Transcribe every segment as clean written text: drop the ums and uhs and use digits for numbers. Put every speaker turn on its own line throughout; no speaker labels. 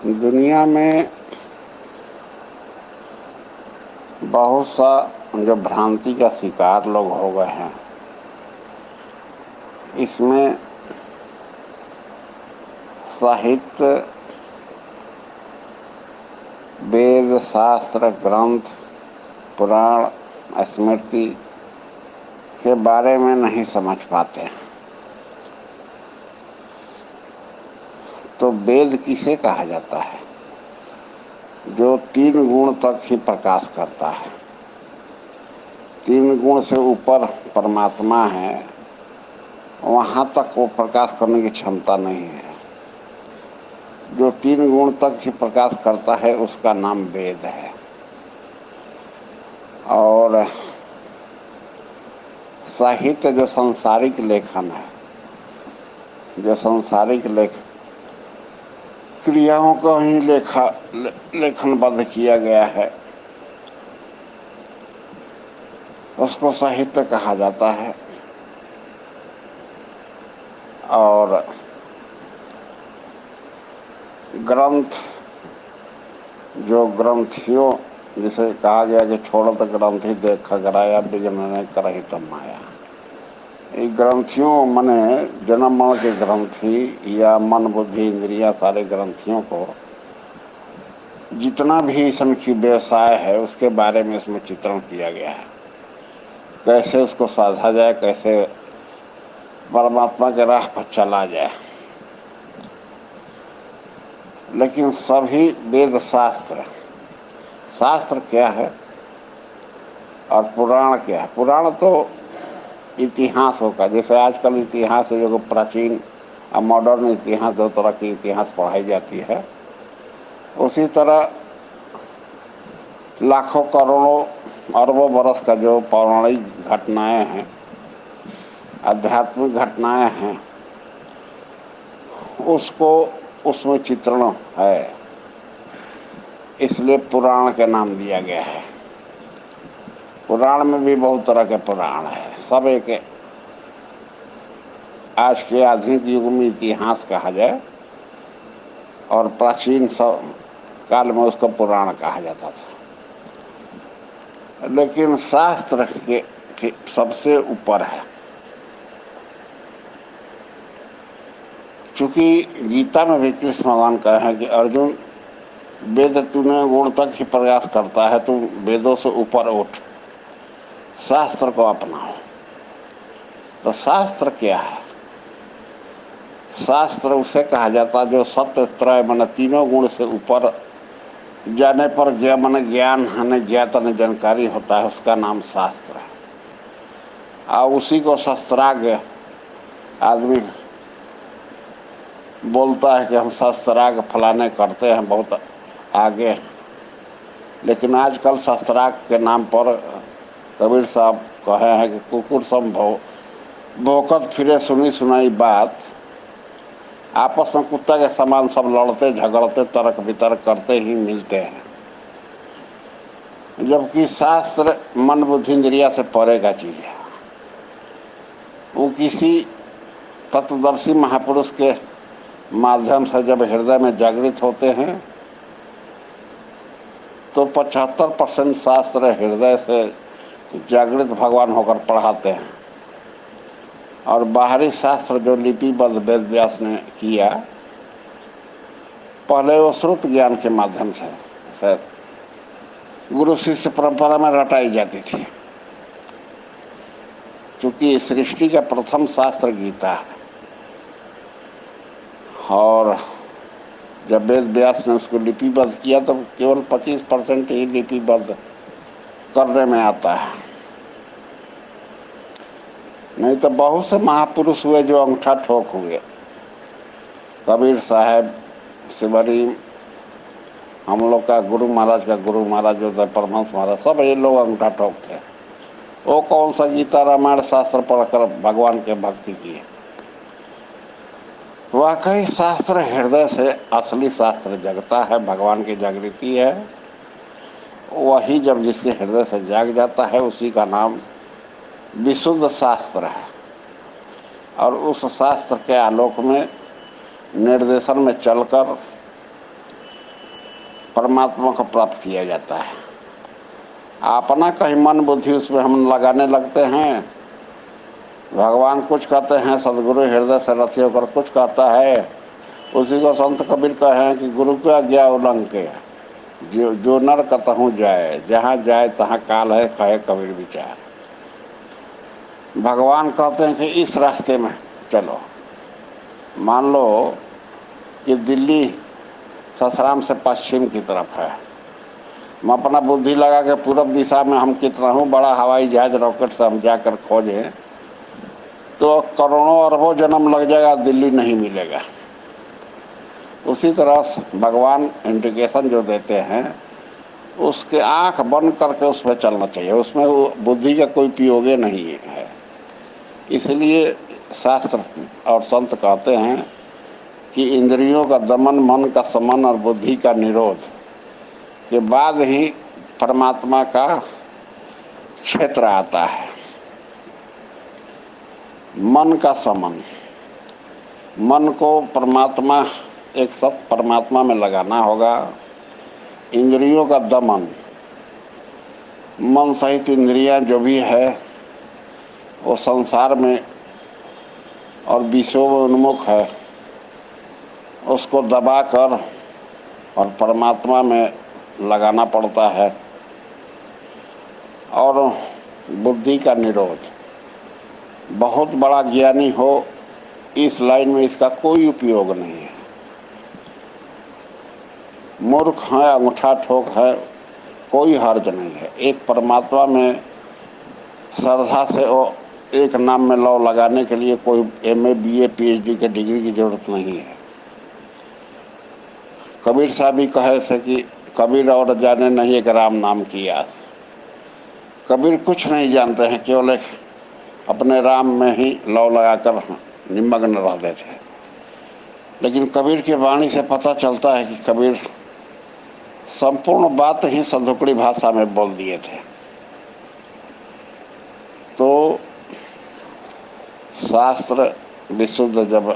दुनिया में बहुत सा जो भ्रांति का शिकार लोग हो गए हैं, इसमें साहित्य, वेद, शास्त्र, ग्रंथ, पुराण, स्मृति के बारे में नहीं समझ पाते। तो वेद किसे कहा जाता है? जो 3 गुण तक ही प्रकाश करता है। 3 गुण से ऊपर परमात्मा है, वहां तक वो प्रकाश करने की क्षमता नहीं है। जो 3 गुण तक ही प्रकाश करता है उसका नाम वेद है। और साहित्य जो सांसारिक लेखन है, जो सांसारिक क्रियाओं को ही लेखनबद्ध किया गया है, उसको साहित्य कहा जाता है। और ग्रंथ, जो ग्रंथियों, जिसे कहा गया कि छोड़त ग्रंथ ही देख गराया, बिजन ने करही तब माया। ये ग्रंथियों माने जन्म मरण के ग्रंथी या मन बुद्धि इंद्रिया, सारे ग्रंथियों को जितना भी इसमें की व्यवसाय है उसके बारे में इसमें चित्रण किया गया है। कैसे उसको साधा जाए, कैसे परमात्मा के राह पर चला जाए। लेकिन सभी वेद शास्त्र क्या है और पुराण क्या है? पुराण तो इतिहास होगा। जैसे आजकल इतिहास है, जो प्राचीन और मॉडर्न इतिहास, 2 तरह की इतिहास पढ़ाई जाती है। उसी तरह लाखों करोड़ों अरबों बरस का जो पौराणिक घटनाएं हैं, आध्यात्मिक घटनाएं हैं, उसको उसमें चित्रण है, इसलिए पुराण का नाम दिया गया है। पुराण में भी बहुत तरह के पुराण है। सब एक आज के आधुनिक युग में इतिहास कहा जाए, और प्राचीन काल में उसको पुराण कहा जाता था। लेकिन शास्त्र के सबसे ऊपर है। चूंकि गीता में भी कृष्ण भगवान कहे हैं कि अर्जुन, वेद तूने गुण तक ही प्रयास करता है, तू वेदों से ऊपर उठ, शास्त्र को अपनाओ। तो शास्त्र क्या है? शास्त्र उसे कहा जाता जो सत्य त्रय मन 3 गुण से ऊपर जाने पर ज्ञान है, ज्ञात ने जानकारी होता है, उसका नाम शास्त्र है। और उसी को शस्त्राज्ञ आदमी बोलता है कि हम शस्त्राज्ञ फलाने करते हैं, बहुत आगे। लेकिन आजकल शस्त्राज्ञ के नाम पर कबीर साहब कहे हैं कि कुकुर सम भौंकत फिरे सुनी सुनाई बात, आपस में कुत्ता के समान सब लड़ते झगड़ते तर्क वितर्क करते ही मिलते हैं। जबकि शास्त्र मन बुद्धि इंद्रिया से परे का चीज है। वो किसी तत्वदर्शी महापुरुष के माध्यम से जब हृदय में जागृत होते हैं तो 75% शास्त्र हृदय से जागृत भगवान होकर पढ़ाते हैं। और बाहरी शास्त्र जो लिपिबद्ध वेद व्यास ने किया, पहले वो श्रुत ज्ञान के माध्यम से गुरु शिष्य परंपरा में रटाई जाती थी। क्योंकि सृष्टि का प्रथम शास्त्र गीता है, और जब वेद व्यास ने उसको लिपिबद्ध किया तो केवल 25% ही लिपिबद्ध करने में आता है। नहीं तो बहुत से महापुरुष हुए जो अंगूठा ठोक हुए। कबीर साहब, शिवरी, हम लोग का गुरु महाराज का गुरु महाराज जो था परमहंस महाराज, सब ये लोग अंगूठा ठोक थे। वो कौन सा गीता रामायण शास्त्र पढ़कर भगवान के भक्ति की? वाकई शास्त्र हृदय से असली शास्त्र जगता है, भगवान की जागृति है। वही जब जिसके हृदय से जाग जाता है उसी का नाम विशुद्ध शास्त्र है। और उस शास्त्र के आलोक में निर्देशन में चलकर परमात्मा को प्राप्त किया जाता है। अपना कहीं मन बुद्धि उसमें हम लगाने लगते हैं। भगवान कुछ कहते हैं, सदगुरु हृदय से रथी होकर कुछ कहता है। उसी को संत कबीर कहे हैं कि गुरु की आज्ञा उल्लंघे जो नर कतहूँ जाए, जहाँ जाए तहाँ काल है, कहे कबीर विचार। भगवान कहते हैं कि इस रास्ते में चलो। मान लो कि दिल्ली ससराम से पश्चिम की तरफ है, हम अपना बुद्धि लगा के पूरब दिशा में हम कितना हूँ बड़ा हवाई जहाज रॉकेट से हम जाकर खोजें तो करोड़ों अरबों जन्म लग जाएगा, दिल्ली नहीं मिलेगा। उसी तरह भगवान इंडिकेशन जो देते हैं उसके आंख बंद करके उसमें चलना चाहिए, उसमें बुद्धि का कोई उपयोग नहीं है। इसलिए शास्त्र और संत कहते हैं कि इंद्रियों का दमन, मन का समन और बुद्धि का निरोध के बाद ही परमात्मा का क्षेत्र आता है। मन का समन, मन को परमात्मा, एक सत परमात्मा में लगाना होगा। इंद्रियों का दमन, मन सहित इंद्रियां जो भी है वो संसार में और विषयों में उन्मुख है, उसको दबाकर और परमात्मा में लगाना पड़ता है। और बुद्धि का निरोध, बहुत बड़ा ज्ञानी हो इस लाइन में इसका कोई उपयोग नहीं है। मूर्ख है, अंगूठा ठोक है, कोई हर्ज नहीं है। एक परमात्मा में श्रद्धा से वो एक नाम में लौ लगाने के लिए कोई MA BA PhD के डिग्री की जरूरत नहीं है। कबीर साहब भी कहे थे कि कबीर और जाने नहीं एक राम नाम की आस। कबीर कुछ नहीं जानते हैं, केवल एक अपने राम में ही लौ लगाकर निमग्न रहते थे। लेकिन कबीर की वाणी से पता चलता है कि कबीर संपूर्ण बात ही संधुकड़ी भाषा में बोल दिए थे। तो शास्त्र विशुद्ध जब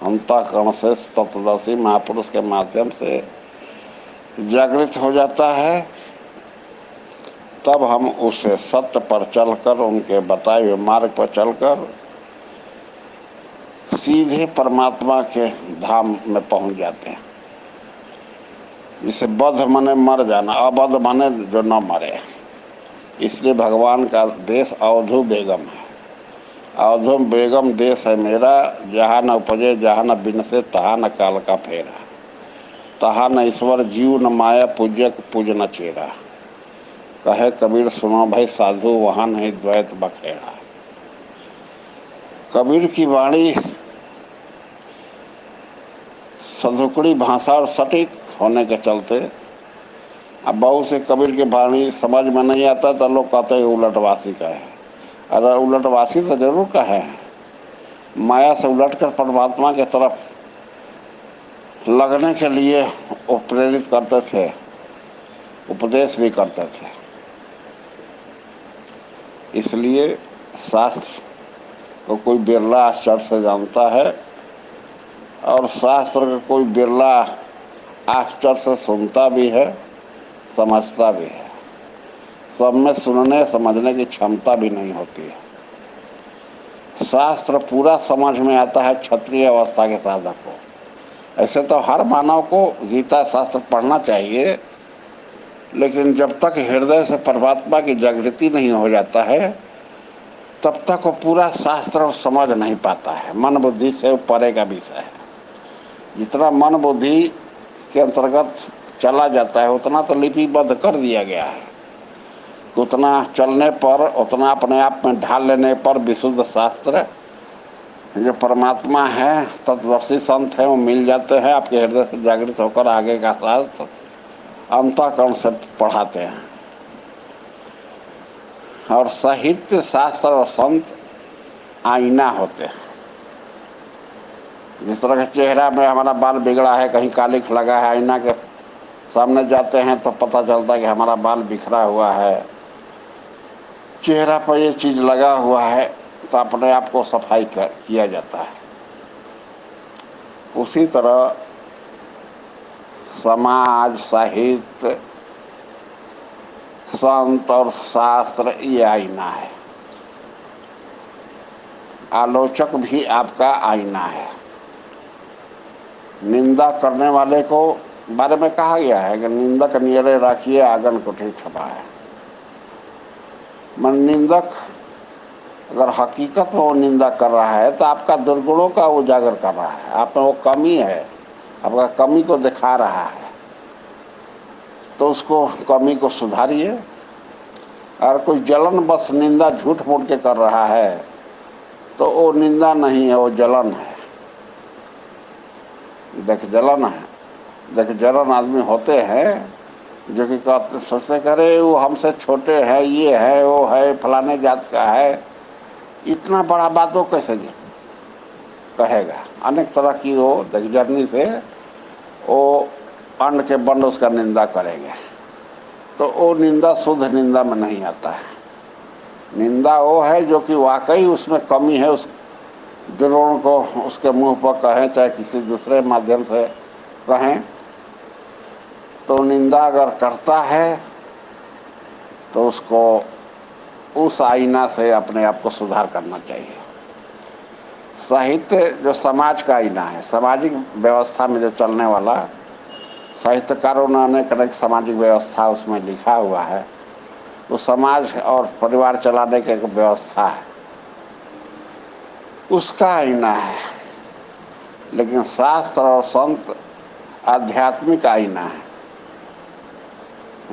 अंतःकरण से तत्वदर्शी महापुरुष के माध्यम से जागृत हो जाता है, तब हम उसे सत्य पर चलकर, उनके बताए हुए मार्ग पर चलकर सीधे परमात्मा के धाम में पहुंच जाते हैं। जिसे बद्ध माने मर जाना, अबद्ध माने जो न मरे। इसलिए भगवान का देश अवधू बेगम है। अवधू बेगम देश है मेरा, जहाँ न उपजे जहाँ न बिनसे, तहाँ न काल का फेरा, तहाँ न ईश्वर जीव न माया, पूज्यक पूज न चेरा। कहे कबीर सुनो भाई साधु, वहाँ नहीं द्वैत बखेड़ा। कबीर की वाणी संधुकड़ी भाषा और सटीक होने के चलते अब बहुत से कबीर की वाणी समझ में नहीं आता तो लोग कहते हैं उलटवासी का है। अरे उलटवासी तो जरूर का है, माया से उलटकर परमात्मा की तरफ लगने के लिए वो प्रेरित करते थे, उपदेश भी करते थे। इसलिए शास्त्र को कोई बिरला आश्चर्य से जानता है और शास्त्र को कोई बिरला आश्चर्य से सुनता भी है, समझता भी है। सब में सुनने समझने की क्षमता भी नहीं होती है। शास्त्र पूरा समझ में आता है क्षत्रिय अवस्था के साधक को। ऐसे तो हर मानव को गीता शास्त्र पढ़ना चाहिए, लेकिन जब तक हृदय से परमात्मा की जागृति नहीं हो जाता है तब तक वो पूरा शास्त्र समझ नहीं पाता है। मन बुद्धि से परे का विषय है। जितना मन बुद्धि के अंतर्गत चला जाता है उतना तो लिपिबद्ध कर दिया गया है। उतना चलने पर, उतना अपने आप में ढाल लेने पर विशुद्ध शास्त्र जो परमात्मा है, तत्वदर्शी संत है, वो मिल जाते हैं। आपके हृदय से जागृत होकर आगे का शास्त्र अंतःकरण से पढ़ाते हैं। और साहित्य, शास्त्र और संत आईना होते हैं। जिस तरह के चेहरा में हमारा बाल बिगड़ा है, कहीं कालिख लगा है, आईना के सामने जाते हैं तो पता चलता है कि हमारा बाल बिखरा हुआ है, चेहरा पर ये चीज लगा हुआ है, तो अपने आप को सफाई किया जाता है। उसी तरह समाज, साहित्य, संत और शास्त्र ये आईना है। आलोचक भी आपका आईना है। निंदा करने वाले को बारे में कहा गया है कि निंदक नियरे राखिए आंगन कोठी छपाए। मन निंदक अगर हकीकत में वो निंदा कर रहा है तो आपका दुर्गुणों का उजागर कर रहा है, आप में वो कमी है, आपका कमी को दिखा रहा है, तो उसको कमी को सुधारिए। अगर कोई जलन बस निंदा झूठ मूठ के कर रहा है तो वो निंदा नहीं है, वो जलन है। देख जलन है, देख जलन आदमी होते हैं जो कि कहते सोचते करे वो हमसे छोटे हैं, ये है वो है, फलाने जात का है, इतना बड़ा बात वो कैसे कहेगा। अनेक तरह की वो जर्नी से वो अन्न के बंड उसका निंदा करेंगे, तो वो निंदा शुद्ध निंदा में नहीं आता है। निंदा वो है जो कि वाकई उसमें कमी है, उस द्रोण को उसके मुंह पर कहें चाहे किसी दूसरे माध्यम से कहें, तो निंदा अगर करता है तो उसको उस आईना से अपने आप को सुधार करना चाहिए। साहित्य जो समाज का आईना है, सामाजिक व्यवस्था में जो चलने वाला, साहित्यकारों ने अनेक सामाजिक व्यवस्था उसमें लिखा हुआ है, वो समाज और परिवार चलाने की एक व्यवस्था है, उसका आईना है। लेकिन शास्त्र और संत आध्यात्मिक आईना है,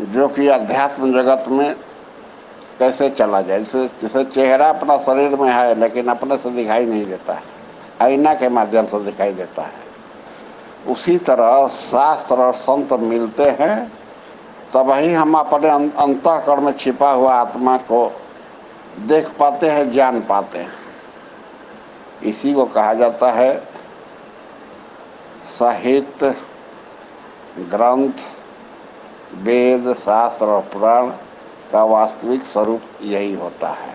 जो कि अध्यात्म जगत में कैसे चला जाए। जैसे चेहरा अपना शरीर में है लेकिन अपने से दिखाई नहीं देता है, आईना के माध्यम से दिखाई देता है। उसी तरह शास्त्र और संत मिलते हैं तब ही हम अपने अंतःकरण में छिपा हुआ आत्मा को देख पाते हैं, जान पाते हैं। इसी को कहा जाता है साहित्य, ग्रंथ, वेद, शास्त्र और पुराण का वास्तविक स्वरूप यही होता है।